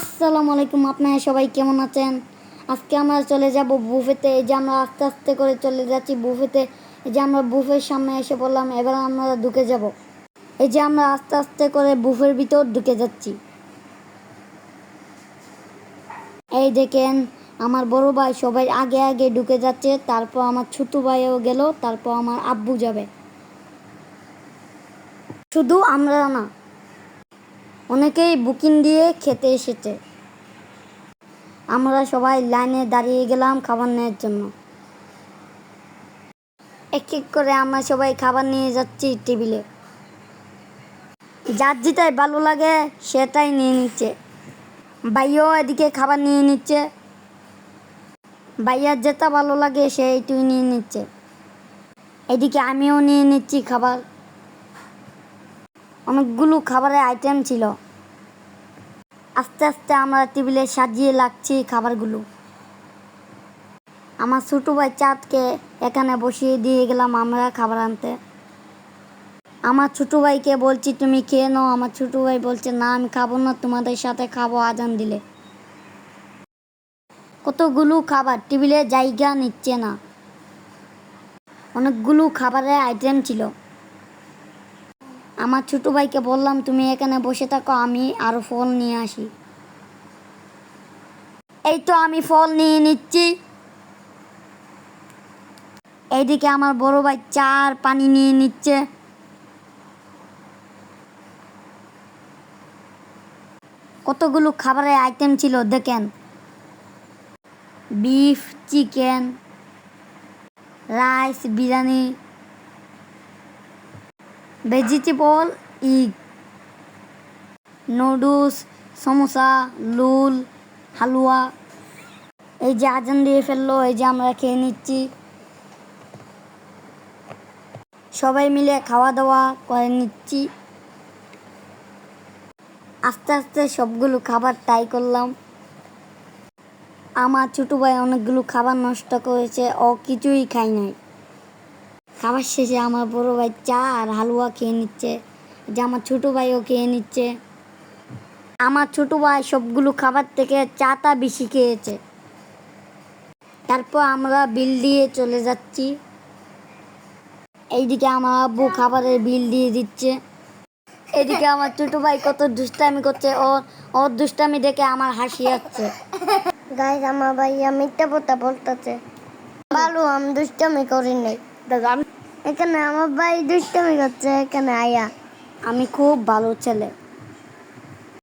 আসসালামু আলাইকুম, আপনারা সবাই কেমন আছেন? আজকে আমরা চলে যাব বুফেতে। এই যে আমরা আস্তে আস্তে করে চলে যাচ্ছি বুফেতে। এই যে আমরা বুফের সামনে এসে পড়লাম, এবার আমরা ঢুকে যাব। এই যে আমরা আস্তে আস্তে করে বুফের ভিতর ঢুকে যাচ্ছি। এই দেখেন আমার বড় ভাই সবাই আগে আগে ঢুকে যাচ্ছে, তারপর আমার ছোট ভাইও গেল, তারপর আমার আব্বু যাবে। শুধু আমরা না, অনেকেই বুকিং দিয়ে খেতে এসেছে। আমরা সবাই লাইনে দাঁড়িয়ে গেলাম খাবার নেওয়ার জন্য। এক এক করে আমরা সবাই খাবার নিয়ে যাচ্ছি টেবিলে। যার যেটাই ভালো লাগে সেটাই নিয়ে নিচ্ছে। ভাইয়াও এদিকে খাবার নিয়ে নিচ্ছে। ভাইয়ার যেটা ভালো লাগে সেইটুই নিয়ে নিচ্ছে। এদিকে আমিও নিয়ে নিচ্ছি খাবার। অনেকগুলো খাবারের আইটেম ছিল। আস্তে আস্তে আমরা টেবিলে সাজিয়ে লাগছি খাবারগুলো। আমার ছোটো ভাই চাঁদকে এখানে বসিয়ে দিয়ে গেলাম আমরা খাবার আনতে। আমার ছোটো ভাইকে বলছি তুমি খেয়ে নাও, আমার ছোটো ভাই বলছে না আমি খাবো না, তোমাদের সাথে খাবো আজান দিলে। কতগুলো খাবার টেবিলে জায়গা নিচ্ছে না। অনেকগুলো খাবারের আইটেম ছিল। আমার ছোটো ভাইকে বললাম তুমি এখানে বসে থাকো, আমি আরও ফল নিয়ে আসি। এই তো আমি ফল নিয়ে নিচ্ছি। এইদিকে আমার বড় ভাই চা আর পানি নিয়ে নিচ্ছে। কতগুলো খাবারের আইটেম ছিল দেখেন। Beef, chicken, rice, biryani, vegetable, ইগ, noodles, samosa, লুল, হালুয়া। এই যে আজান দিয়ে ফেললো, এই যে আমরা খেয়ে নিচ্ছি। সবাই মিলে খাওয়া দাওয়া করে নিচ্ছি। আস্তে আস্তে সবগুলো খাবার ট্রাই করলাম। আমার ছোটো ভাই অনেকগুলো খাবার নষ্ট করেছে, ও কিছুই খায় নাই। খাবার শেষে আমার বড় ভাই চা আর হালুয়া খেয়ে নিচ্ছে, যে আমার ছোটো ভাইও খেয়ে নিচ্ছে। আমার ছোটো ভাই সবগুলো খাবার থেকে চাটা বেশি খেয়েছে। তারপর আমরা বিল দিয়ে চলে যাচ্ছি। এইদিকে আমার আব্বু খাবারের বিল দিয়ে দিচ্ছে। এদিকে আমার ছোটো ভাই কত দুষ্টামি করছে, ওর দুষ্টামি দেখে আমার হাসি আসছে। গাইস আমার ভাইয়া মিথ্যা কথা বলতেছে। ভালো আমি দুষ্টামি করি নাই। এখানে আমার ভাই দুষ্টামি করছে এখানে আয়া। আমি খুব ভালো ছেলে।